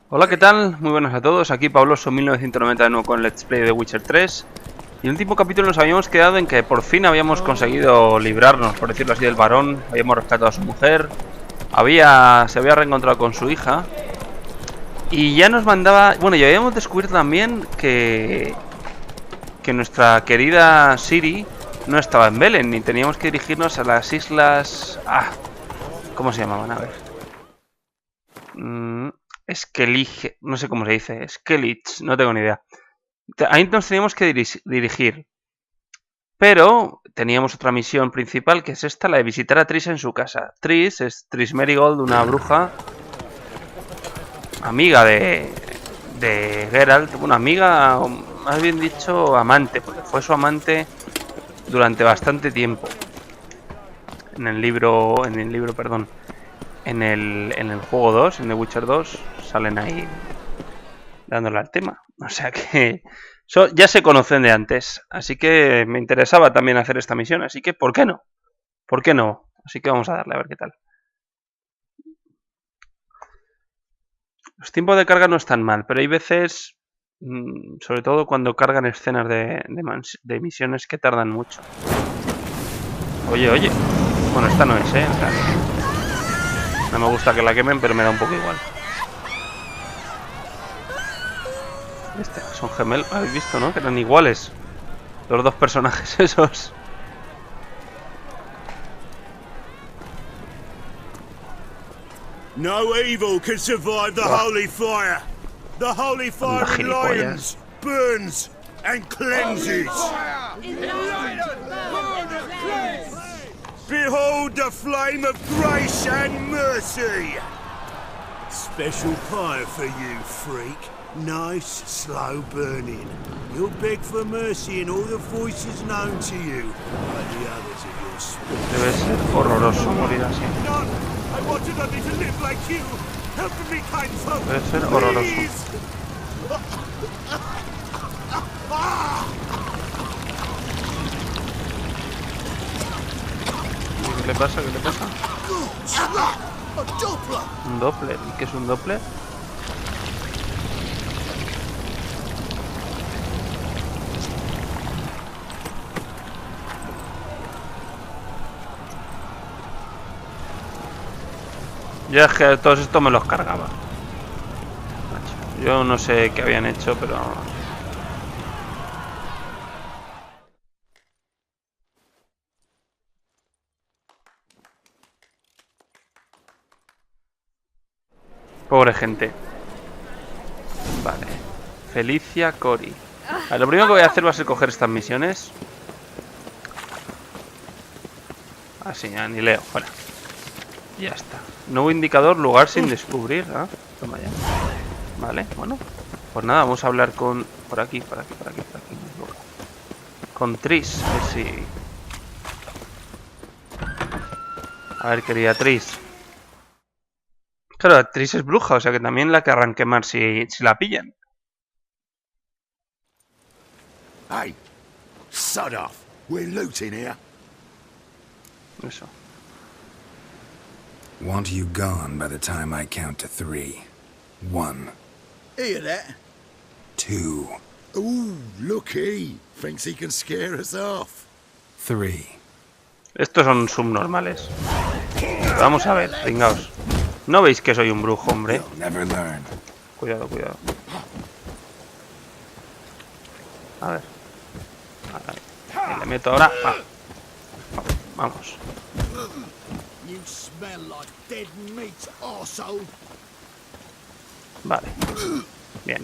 Hola, ¿qué tal? Muy buenas a todos, aquí Pabloso 1999 con Let's Play de Witcher 3. Y en el último capítulo nos habíamos quedado en que por fin habíamos conseguido librarnos, por decirlo así, del varón. Habíamos rescatado a su mujer, se había reencontrado con su hija. Y ya nos mandaba... Bueno, ya habíamos descubierto también que nuestra querida Ciri no estaba en Belén, ni teníamos que dirigirnos a las islas... ¿cómo se llamaban? A ver... Esquelige... No sé cómo se dice. Skellige, no tengo ni idea. Ahí nos teníamos que dirigir. Pero teníamos otra misión principal, que es esta, la de visitar a Triss en su casa. Triss es Triss Merigold, una bruja amiga de Geralt. Bueno, amiga, o más bien dicho, amante, porque fue su amante durante bastante tiempo. En el juego 2, en The Witcher 2, salen ahí dándole al tema. O sea que ya se conocen de antes. Así que me interesaba también hacer esta misión. Así que, ¿por qué no? ¿Por qué no? Así que vamos a darle a ver qué tal. Los tiempos de carga no están mal, pero hay veces, sobre todo cuando cargan escenas de misiones, que tardan mucho. Oye. Bueno, esta no es, no me gusta que la quemen, pero me da un poco igual. Son gemelos, habéis visto, ¿no? Que eran iguales los dos personajes esos. No evil can survive the holy fire. The holy fire enlightens, burns and cleanses. Behold the flame of grace and mercy. Special fire for you, freak. Nice, slow burning. You'll beg for mercy in all the voices known to you by the others of your spirit. Debe ser horroroso morir así. I wanted only to live like you. Help me, kind folk. Debe ser horroroso. ¿Qué le pasa? ¿Qué le pasa? Un Doppler. ¿Y qué es un Doppler? Yo es que todos estos me los cargaba. Yo no sé qué habían hecho, pero... Pobre gente. Vale. Felicia Cori. Lo primero que voy a hacer va a ser coger estas misiones. Así, ya ni leo. Fuera. Ya está. Nuevo indicador, lugar sin descubrir. Toma ya. Vale, bueno. Pues nada, vamos a hablar con... Por aquí. Con Triss. A ver si... A ver, querida Triss. Claro, Triss es bruja, o sea que también la querrán quemar si la pillan. Hey, sod off. We're looting here. Eso. Want you gone by the time I count to 3. 1. Hear that? 2. Ooh, looky. Thinks he can scare us off. 3. Estos son subnormales. Vamos a ver, vengaos. ¿No veis que soy un brujo, hombre? Cuidado. A ver. Le meto ahora. Vamos. You smell like dead meat, arsehole. Vale. Bien.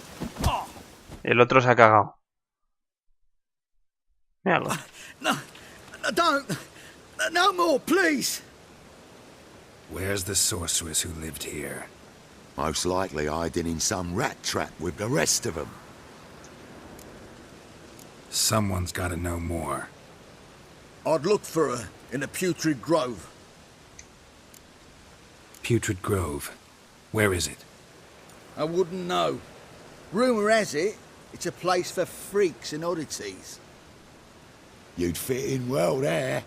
El otro se ha cagado. Míralo. No, don't. No more, please. Where's the sorceress who lived here? Most likely hiding in some rat trap with the rest of them. Someone's got to know more. I'd look for her in the Putrid Grove. Putrid Grove. Where is it? I wouldn't know. Rumour has it, it's a place for freaks and oddities. You'd fit in well there.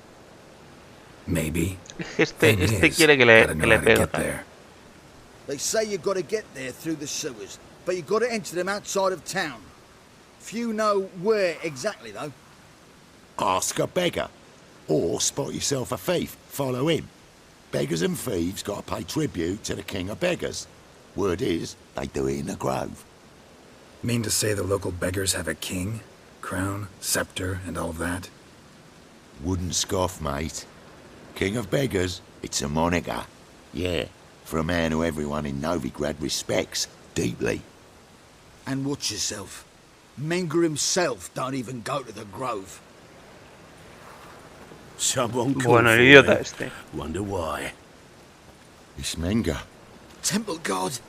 Maybe. Este quiere que le pegue. They say you've got to get there through the sewers, but you've got to enter them outside of town. Few know where exactly, though. Ask a beggar. Or spot yourself a thief. Follow him. Beggars and thieves got to pay tribute to the king of beggars. Word is, they do it in the grove. Mean to say the local beggars have a king? Crown, scepter, and all that? Wouldn't scoff, mate. King of beggars, it's a moniker. Yeah, for a man who everyone in Novigrad respects deeply. And watch yourself. Menger himself don't even go to the grove. Someone called Bueno, el for idiota me. este. Wonder why. It's Menger. Temple God.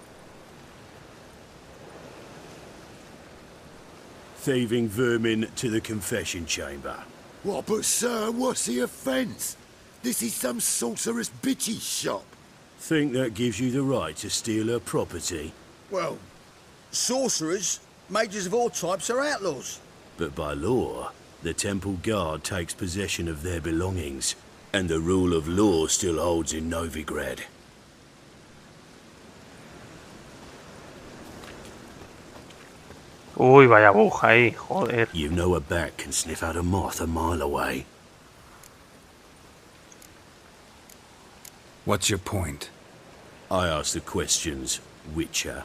Thieving vermin to the confession chamber. What, but sir, what's the offence? This is some sorceress bitch's shop. Think that gives you the right to steal her property? Well, sorcerers, mages of all types are outlaws. But by law, the temple guard takes possession of their belongings, and the rule of law still holds in Novigrad. Uy, vaya aguja ahí, joder. You know a bat can sniff out a moth a mile away. What's your point? I ask the questions, Witcher.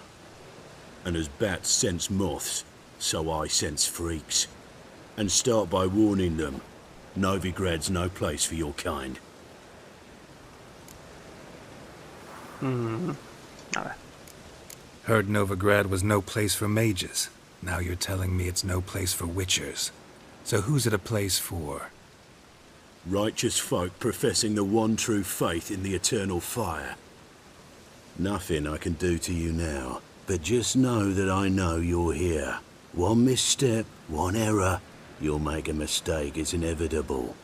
And as bats sense moths, so I sense freaks. And start by warning them, Novigrad's no place for your kind. A ver. Heard Novigrad was no place for mages. Now you're telling me it's no place for witchers. So who's it a place for? Righteous folk professing the one true faith in the eternal fire. Nothing I can do to you now, but just know that I know you're here. One misstep, one error, you'll make a mistake, it's inevitable.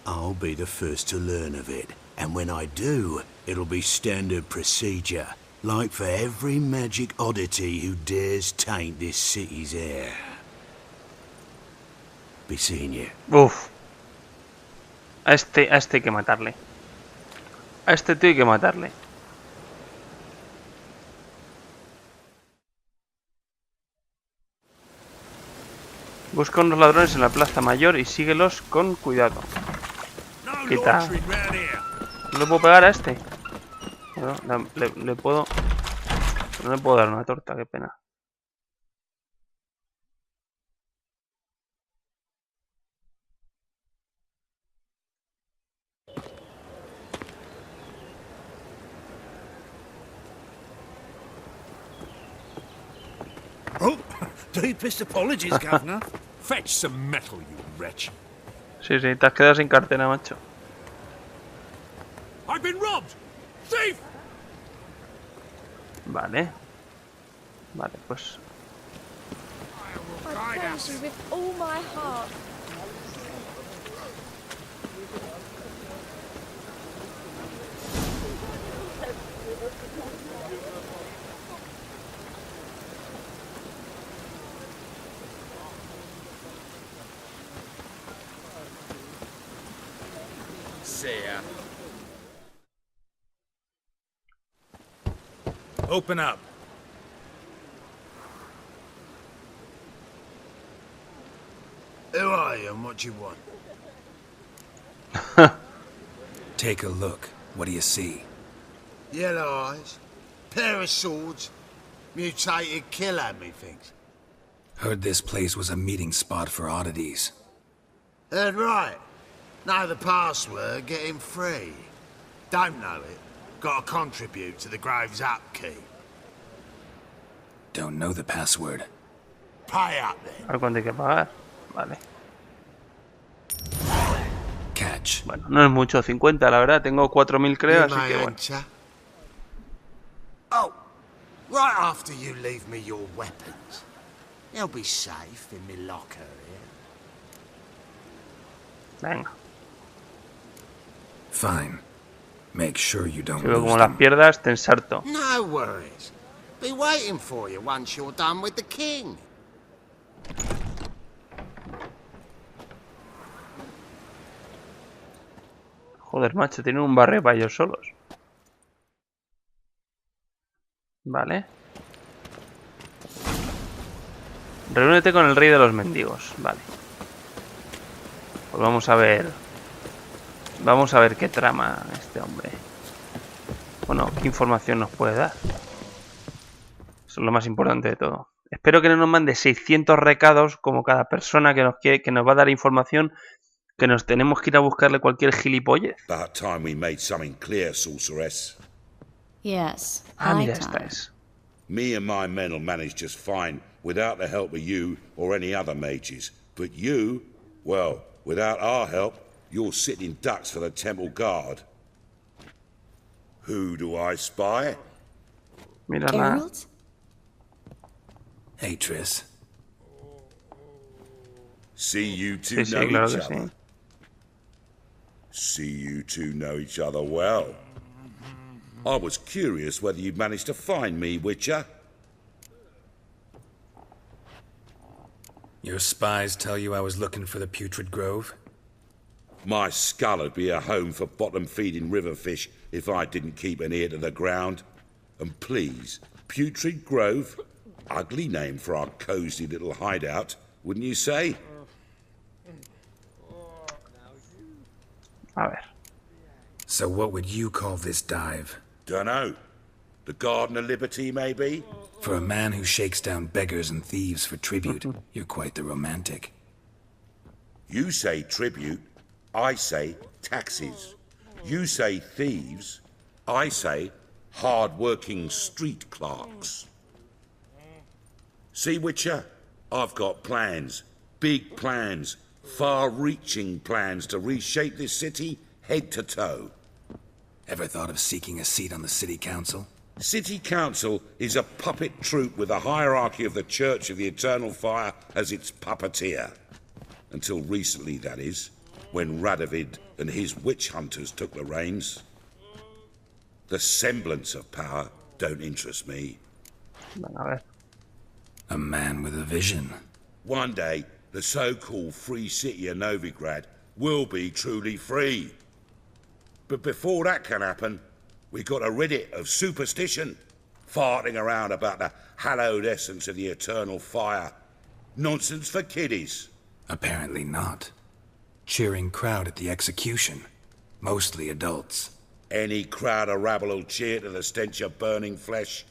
I'll be the first to learn of it, and when I do, it'll be standard procedure, like for every magic oddity who dares taint this city's air. Be seeing you. Uf. A este hay que matarle. A este tío hay que matarle. Busca unos ladrones en la plaza mayor y síguelos con cuidado. Quita. ¿No le puedo pegar a este? Bueno, le puedo... No le puedo dar una torta, qué pena. Oh, deepest apologies, Governor. Fetch some metal, you wretch. Sí, sí, te has quedado sin cartera, macho. I've been robbed! Thief! Vale. Vale, pues... I praise you with all my heart. See ya. Open up. Who are you and what do you want? Take a look. What do you see? Yellow eyes, pair of swords, mutated killer, methinks. Heard this place was a meeting spot for oddities. Heard right. Know the password, get him free. Don't know it, gotta contribute to the grove's upkeep. Don't know the password. Pay up then. A ver cuánto hay que pagar. Vale. Catch. Bueno, no es mucho, 50 la verdad. Tengo 4000 creo, así que bueno. Oh, right after you leave me your weapons. They'll be safe in me locker here. Venga. Fine. Make sure you don't Si veo lose como las them. pierdas, te ensarto. No worries. Be waiting for you once you're done with the king. Joder, macho, tienen un barrio para ellos solos. Vale. Reúnete con el rey de los mendigos. Vale. Pues vamos a ver. Vamos a ver qué trama este hombre. Bueno, qué información nos puede dar. Eso es lo más importante de todo. Espero que no nos mande 600 recados como cada persona que nos va a dar información que nos tenemos que ir a buscarle cualquier gilipollez. About time we made something clear, sorceress. Yes. Ah, mira, esta es. Me and my men will manage just fine without the help of you or any other mages. But you, well, without our help, you're sitting ducks for the temple guard. Who do I spy? Mira la... Geralt? Hey, Triss. See you two Sí, know sí, claro each que other. sí. See you two know each other well. I was curious whether you'd managed to find me, Witcher. Your spies tell you I was looking for the Putrid Grove? My skull'd be a home for bottom-feeding river fish if I didn't keep an ear to the ground. And please, Putrid Grove? Ugly name for our cosy little hideout, wouldn't you say? A ver. So what would you call this dive? Dunno. The Garden of Liberty, maybe? For a man who shakes down beggars and thieves for tribute, you're quite the romantic. You say tribute, I say taxes. You say thieves, I say hard-working street clerks. See, Witcher, I've got plans, big plans, far-reaching plans to reshape this city head to toe. Ever thought of seeking a seat on the city council? City Council is a puppet troupe with the hierarchy of the Church of the Eternal Fire as its puppeteer. Until recently, that is, when Radovid and his witch hunters took the reins. The semblance of power don't interest me. Bueno, a ver. A man with a vision. One day, the so-called free city of Novigrad will be truly free. But before that can happen, we got to rid it of superstition, farting around about the hallowed essence of the eternal fire. Nonsense for kiddies. Apparently not. Cheering crowd at the execution. Mostly adults. Any crowd of rabble will cheer to the stench of burning flesh.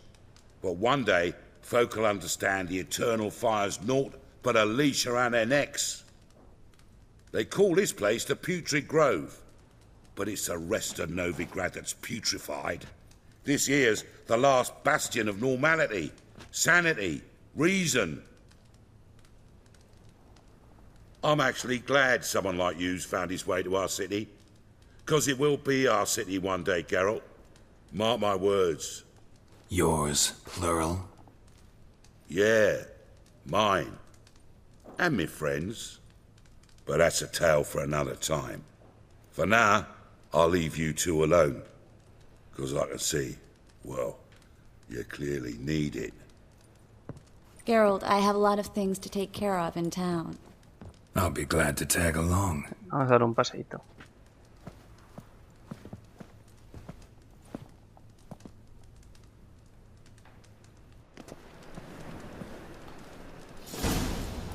But one day, folk will understand the eternal fire's naught but a leash around their necks. They call this place the Putrid Grove. But it's the rest of Novigrad that's putrefied. This here's the last bastion of normality, sanity, reason. I'm actually glad someone like you's found his way to our city. 'Cause it will be our city one day, Geralt. Mark my words. Yours, plural. Yeah, mine. And me friends. But that's a tale for another time. For now, I'll leave you two alone. 'Cause I can see, well, you clearly need it. Geralt, I have a lot of things to take care of in town. I'll be glad to tag along. Vamos a dar un paseíto.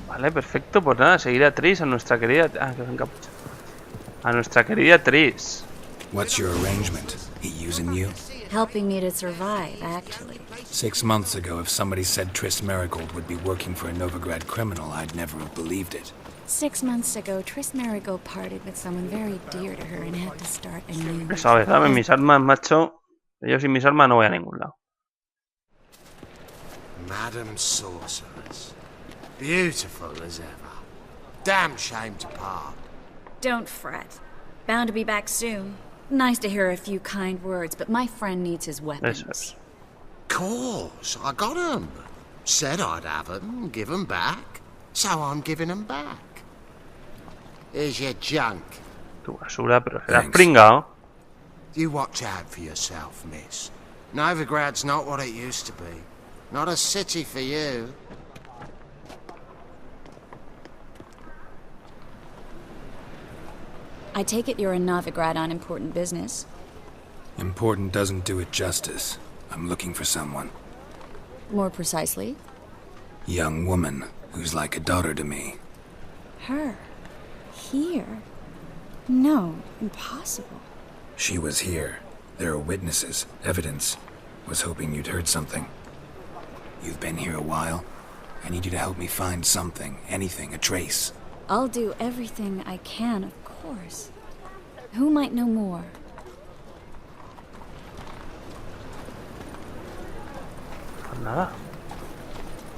Vale, perfecto. Pues nada, seguir a Triss, a nuestra querida... Ah, que os encapucha. A nuestra querida Triss. What's your arrangement? He using you? Helping me to survive, actually. 6 months ago, if somebody said Triss Marigold would be working for a Novigrad criminal, I'd never have believed it. 6 months ago, Triss Marigold parted with someone very dear to her and had to start anew. Sabes, dame mis armas, macho. Yo sin mis armas no voy a ningún lado. Madam Sorceress. Beautiful as ever. Damn shame to part. Don't fret. Bound to be back soon. Nice to hear a few kind words, but my friend needs his weapons. Eso es. Course, I got 'em. Said I'd have 'em, give 'em back. So I'm giving 'em back. Here's your junk. Tu basura, pero serás Thanks. pringao. You watch out for yourself, miss. Novigrad's not what it used to be. Not a city for you. I take it you're in Novigrad on important business. Important doesn't do it justice. I'm looking for someone. More precisely? Young woman who's like a daughter to me. Her? Here? No, impossible. She was here. There are witnesses, evidence. Was hoping you'd heard something. You've been here a while. I need you to help me find something, anything, a trace. I'll do everything I can, of course. Who might know more? Pues nada.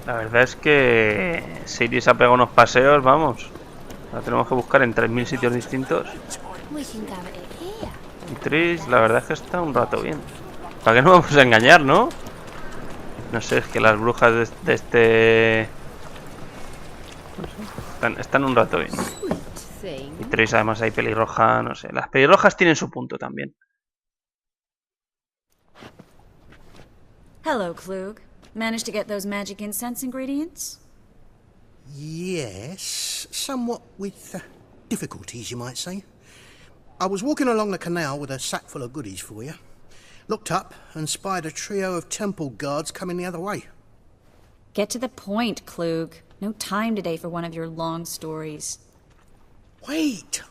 La verdad es que Siri se ha pegado unos paseos, vamos. La tenemos que buscar en 3000 sitios distintos. Y Triss, la verdad es que está un rato bien. ¿Para qué nos vamos a engañar, no? No sé, es que las brujas de este... No sé, están un rato bien. Y Triss además hay pelirroja, no sé. Las pelirrojas tienen su punto también. Hello, Klug. Managed to get those magic incense ingredients? Yes, somewhat with difficulties, you might say. I was walking along the canal with a sack full of goodies for you. Looked up and spied a trio of temple guards coming the other way. Get to the point, Klug. No time today for one of your long stories. Wait!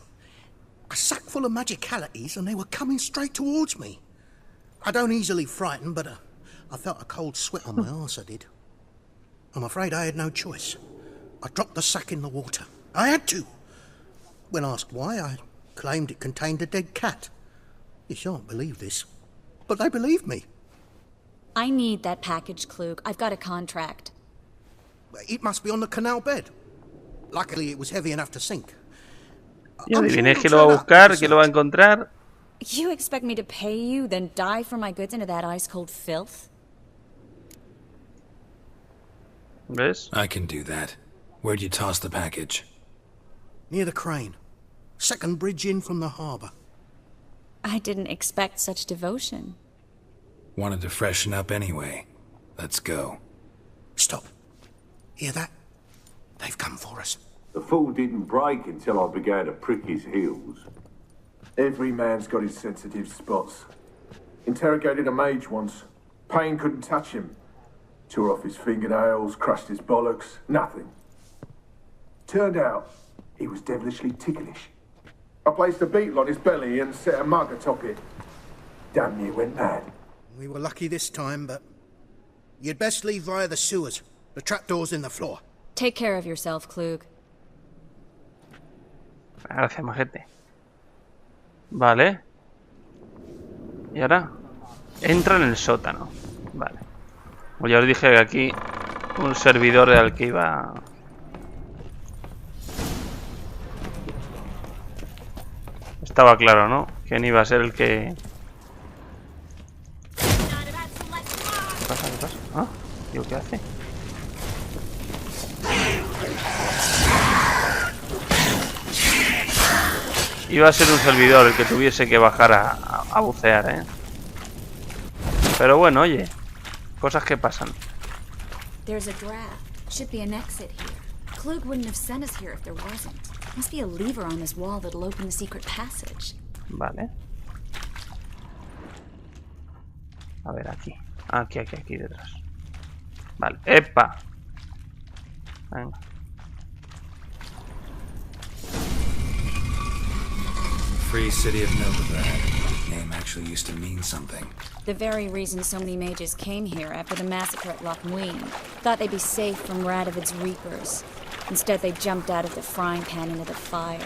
A sack full of magicalities and they were coming straight towards me. I don't easily frighten, but I felt a cold sweat on my arse, I did. I'm afraid I had no choice. I dropped the sack in the water. I had to. When asked why, I claimed it contained a dead cat. You shan't believe this, but they believed me. I need that package, Klug. I've got a contract. It must be on the canal bed. Luckily, it was heavy enough to sink. Y adiviné que lo va a buscar, que lo va a encontrar. You expect me to pay you, then dive for my goods into that ice-cold filth? ¿Ves? I can do that. Where'd you toss the package? Near the crane. Second bridge in from the harbour. I didn't expect such devotion. Wanted to freshen up anyway. Let's go. Stop. Hear that? They've come for us. The fall didn't break until I began to prick his heels. Every man's got his sensitive spots. Interrogated a mage once. Pain couldn't touch him. Tore off his fingernails, crushed his bollocks, nothing. Turned out, he was devilishly ticklish. I placed a beetle on his belly and set a mug atop it. Damn near went mad. We were lucky this time, but... You'd best leave via the sewers. The trapdoor's in the floor. Take care of yourself, Klug. Gracias, majete. Vale. Y ahora entra en el sótano. Vale. Pues ya os dije que aquí un servidor era el que iba... Estaba claro, ¿no? ¿Quién iba a ser el que... ¿Qué pasa? ¿Qué pasa? Ah, digo, ¿qué hace? Iba a ser un servidor el que tuviese que bajar a bucear, ¿eh? Pero bueno, oye, cosas que pasan. There's a draft. Should be an exit here. Klug wouldn't have sent us here if there wasn't. Must be a lever on this wall that'll open the secret passage. Vale. A ver, aquí. Aquí detrás. Vale, ¡epa! Venga. Free city of Novigrad. Name actually used to mean something. The very reason so many mages came here after the massacre at Loch Muin. Thought they'd be safe from Radovid's reapers. Instead, they jumped out of the frying pan into the fire.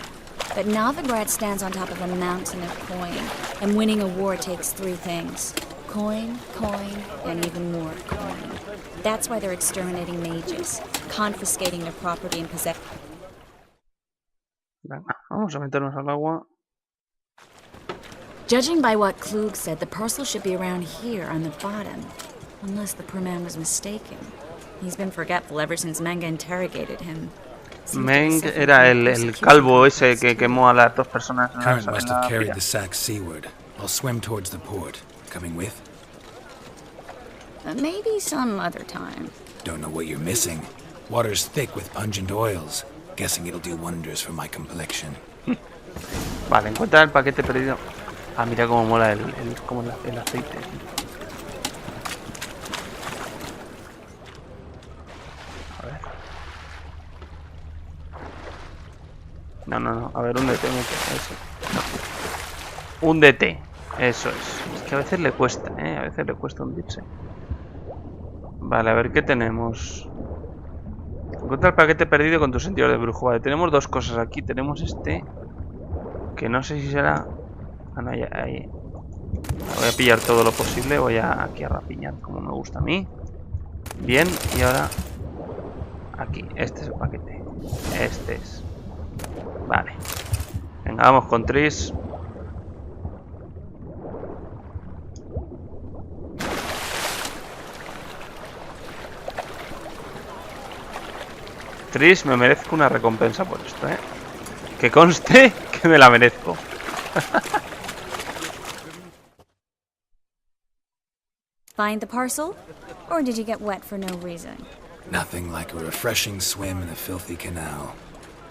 But Novigrad stands on top of a mountain of coin, and winning a war takes three things. Coin, coin, and even more coin. That's why they're exterminating mages, confiscating their property and possession. Venga, vamos a meternos al agua. Judging by what Klug said, the parcel should be around here on the bottom. Unless the poor man was mistaken. He's been forgetful ever since Menga interrogated him. Meng era el calvo ese que quemó a las dos personas en Current must have la carried pira. the sack seaward. I'll swim towards the port. Coming with? Maybe some other time. Don't know what you're missing. Water's thick with pungent oils. Guessing it'll do wonders for my complexion. Vale, encuentra el paquete perdido. Ah, mira cómo mola el aceite. No, no, no. A ver, húndete, eso. No. Húndete. Eso es. Es que a veces le cuesta, ¿eh? A veces le cuesta hundirse. Vale, a ver qué tenemos. Encuentra el paquete perdido con tu sentido de brujo. Vale, tenemos dos cosas aquí. Tenemos este. Que no sé si será... Ah, no, ya, ahí. Voy a pillar todo lo posible. Voy aquí a rapiñar como me gusta a mí. Bien, y ahora... Aquí, este es el paquete. Este es. Vale. Venga, vamos con Triss. Triss, me merezco una recompensa por esto, ¿eh? Que conste que me la merezco. Find the parcel? Or did you get wet for no reason? Nothing like a refreshing swim in a filthy canal.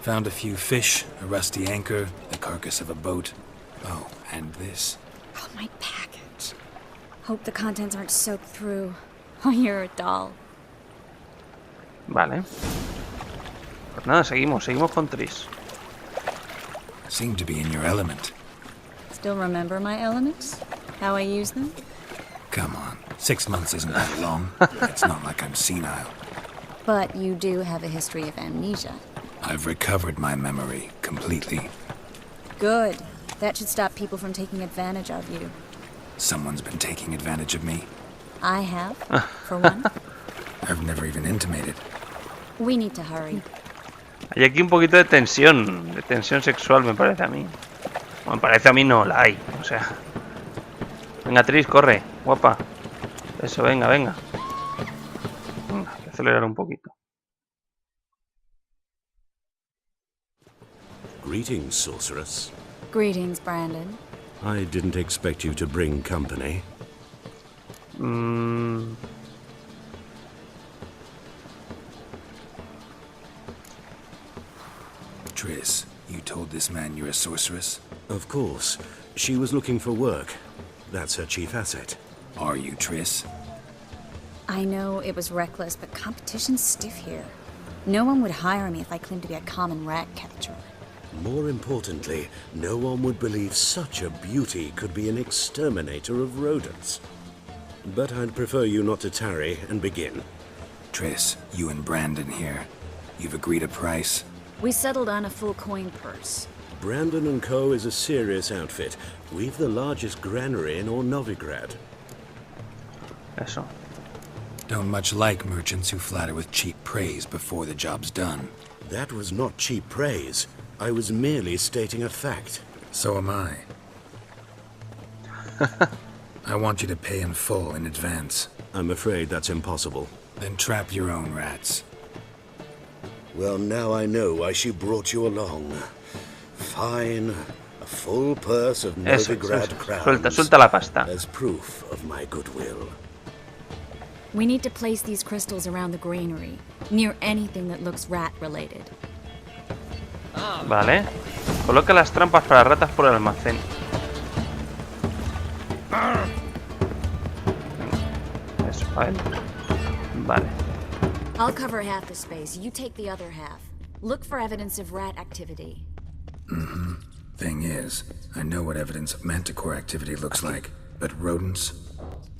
Found a few fish, a rusty anchor, the carcass of a boat. Oh, and this. Oh, my package. Hope the contents aren't soaked through. Oh, you're a doll. Vale. Pues nada, seguimos con Triss. Seem to be in your element. Still remember my elements? How I use them? Come on, 6 months isn't that long. It's not like I'm senile. But you do have a history of amnesia. I've recovered my memory completely. Good. That should stop people from taking advantage of you. Someone's been taking advantage of me. I have, for one. I've never even intimated. We need to hurry. Hay aquí un poquito de tensión sexual, me parece a mí. Me parece a mí, no la hay, o sea. Venga, Triss, corre, guapa. Eso, venga, venga. Venga, hay que acelerar un poquito. Greetings, sorceress. Greetings, Brandon. I didn't expect you to bring company. Triss, you told this man you're a sorceress? Of course. She was looking for work. That's her chief asset. Are you, Triss? I know it was reckless, but competition's stiff here. No one would hire me if I claimed to be a common rat catcher. More importantly, no one would believe such a beauty could be an exterminator of rodents. But I'd prefer you not to tarry and begin. Triss, you and Brandon here. You've agreed a price? We settled on a full coin purse. Brandon & Co. is a serious outfit. We've the largest granary in Novigrad. Eso. Don't much like merchants who flatter with cheap praise before the job's done. That was not cheap praise. I was merely stating a fact. So am I. I want you to pay in full in advance. I'm afraid that's impossible. Then trap your own rats. Well, now I know why she brought you along. Fine. A full purse of Novigrad crowns. Suelta la pasta. As proof of my goodwill. We need to place these crystals around the granary, near anything that looks rat-related. Vale. Coloca las trampas para ratas por el almacén. Eso, vale. I'll cover half the space. You take the other half. Look for evidence of rat activity. Thing is, I know what evidence of manticore activity looks like, but rodents?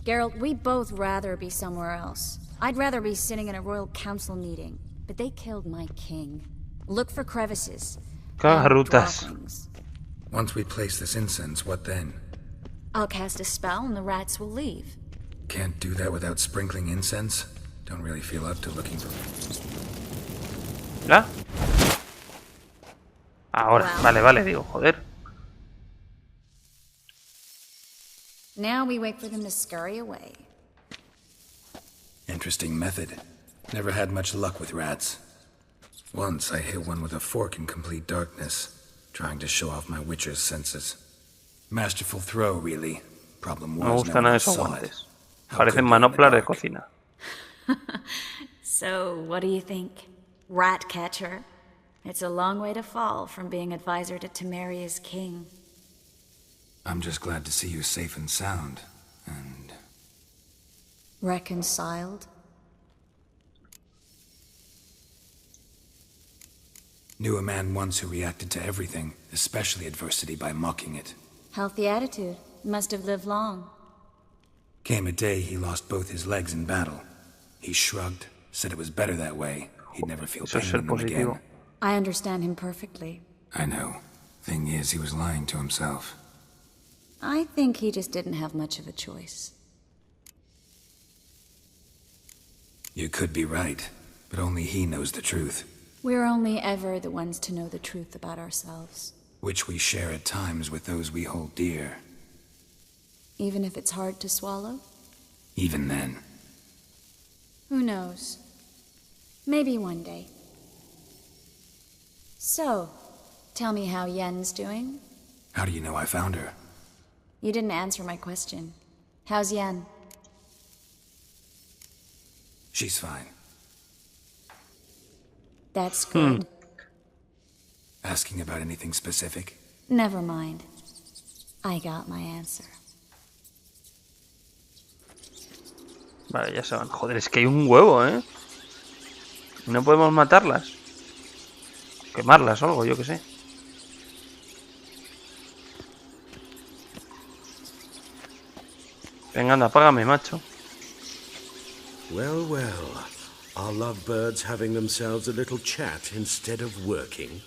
Geralt, we'd both rather be somewhere else. I'd rather be sitting in a royal council meeting, but they killed my king. Look for crevices. Rutas. Once we place this incense, what then? I'll cast a spell and the rats will leave. Can't do that without sprinkling incense? Don't really feel up to looking for... ¿Ya? Ahora, vale, digo, joder. Now we wait for them to scurry away. Interesting method. Never had much luck with rats. Once I hit one with a fork in complete darkness, trying to show off my witcher's senses. Masterful throw, really. Problem was, no me gustan nada esos saw guantes. Parecen manoplas de cocina. So, what do you think? Rat catcher? It's a long way to fall from being advisor to Temeria's king. I'm just glad to see you safe and sound, and... Reconciled? Knew a man once who reacted to everything, especially adversity, by mocking it. Healthy attitude. Must have lived long. Came a day he lost both his legs in battle. He shrugged, said it was better that way. He'd never feel pain in them again. I understand him perfectly. I know. Thing is, he was lying to himself. I think he just didn't have much of a choice. You could be right, but only he knows the truth. We're only ever the ones to know the truth about ourselves. Which we share at times with those we hold dear. Even if it's hard to swallow? Even then. Who knows? Maybe one day. So, tell me how Yen's doing? How do you know I found her? You didn't answer my question. How's Yen? She's fine. That's good. Asking about anything specific? Never mind. I got my answer. Vale, ya se van. Joder, es que hay un huevo, ¿eh? No podemos matarlas. Quemarlas o algo, yo que sé. Venga, anda, apágame, macho. Well, well. Are lovebirds having themselves a little chat instead of working?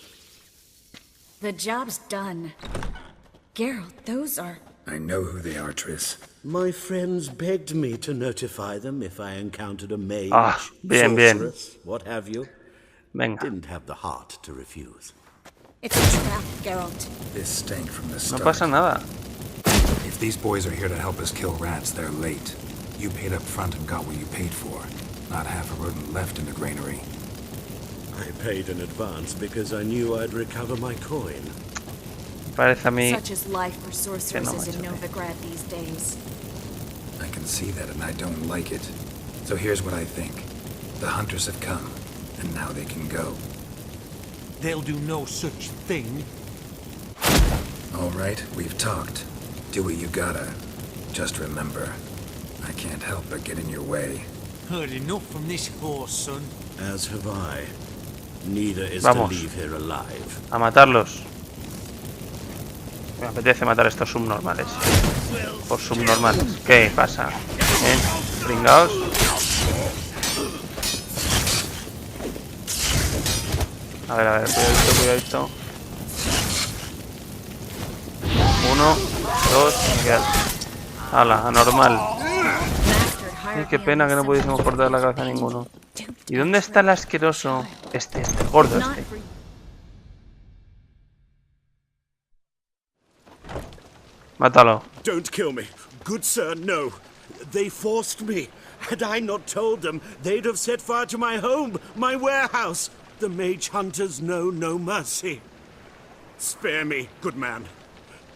The job's done. Geralt, those are... I know who they are, Triss. My friends begged me to notify them if I encountered a mage, sorceress, what have you. Venga. Didn't have the heart to refuse. It's a trap, Geralt. This stank from the start. No pasa nada. If these boys are here to help us kill rats, they're late. You paid up front and got what you paid for. Not half a rodent left in the granary. I paid in advance because I knew I'd recover my coin. Parece a mí. Such is life for sorceresses in Novigrad these days. I can see that and I don't like it. So here's what I think. The hunters have come, and now they can go. They'll do no such thing. All right, we've talked. Do what you gotta. Just remember, I can't help but get in your way. Heard enough from this horse, son. As have I. Neither is Vamos. to leave here alive. A matarlos. Me apetece matar a estos subnormales. Por subnormales. ¿Qué pasa? Pringaos. A ver, cuidadito. 1, 2, me quedan. Hala, anormal. Ay, qué pena que no pudiésemos cortar la cabeza a ninguno. ¿Y dónde está el asqueroso? Este gordo este. Mátalo. Don't kill me. Good sir, no. They forced me. Had I not told them, they'd have set fire to my home, my warehouse. The mage hunters know no mercy. Spare me, good man.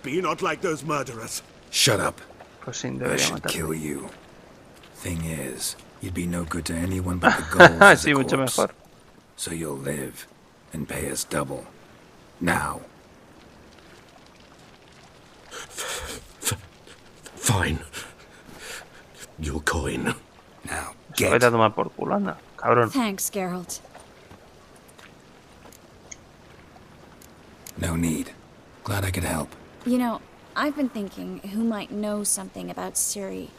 Be not like those murderers. Shut up. Pues sí, I debería should matarlo. kill you. Thing is, you'd be no good to anyone but the gold as Sí, a mucho corpse. mejor. So you'll live and pay us double. Now. Fine. Your coin. Now, Vete a tomar por culo, anda, cabrón. Thanks, Geralt. No need. Glad I could help. You know, I've been thinking who might know something about Ciri.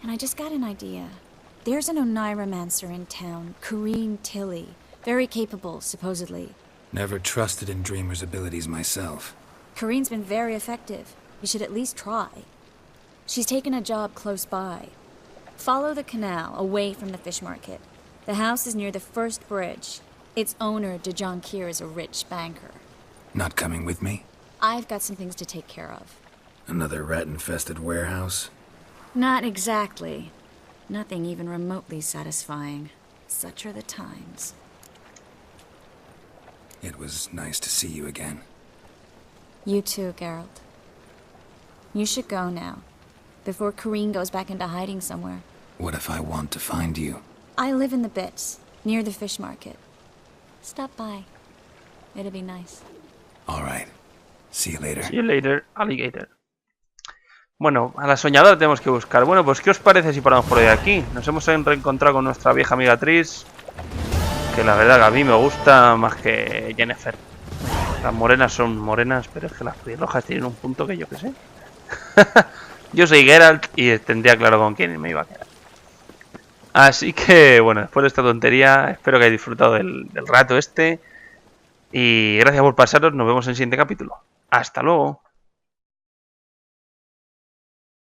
And I just got an idea. There's an Oneiromancer in town, Corrine Tilly. Very capable, supposedly. Never trusted in Dreamer's abilities myself. Corrine's been very effective. You should at least try. She's taken a job close by. Follow the canal, away from the fish market. The house is near the first bridge. Its owner, de Jonquier, is a rich banker. Not coming with me? I've got some things to take care of. Another rat-infested warehouse? Not exactly. Nothing even remotely satisfying. Such are the times. It was nice to see you again. You too, Geralt. You should go now, before Corrine goes back into hiding somewhere. What if I want to find you? I live in the Bits, near the fish market. Stop by. It'll be nice. All right. See you later. See you later, alligator. Bueno, a la soñadora tenemos que buscar. Bueno, pues ¿qué os parece si paramos por hoy aquí? Nos hemos reencontrado con nuestra vieja amiga Triss. Que la verdad que a mí me gusta más que Yennefer. Las morenas son morenas, pero es que las pelirrojas tienen un punto que yo que sé. Yo soy Geralt y tendría claro con quién me iba a quedar. Así que, bueno, después de esta tontería, espero que hayáis disfrutado del rato este. Y gracias por pasaros, nos vemos en el siguiente capítulo. ¡Hasta luego!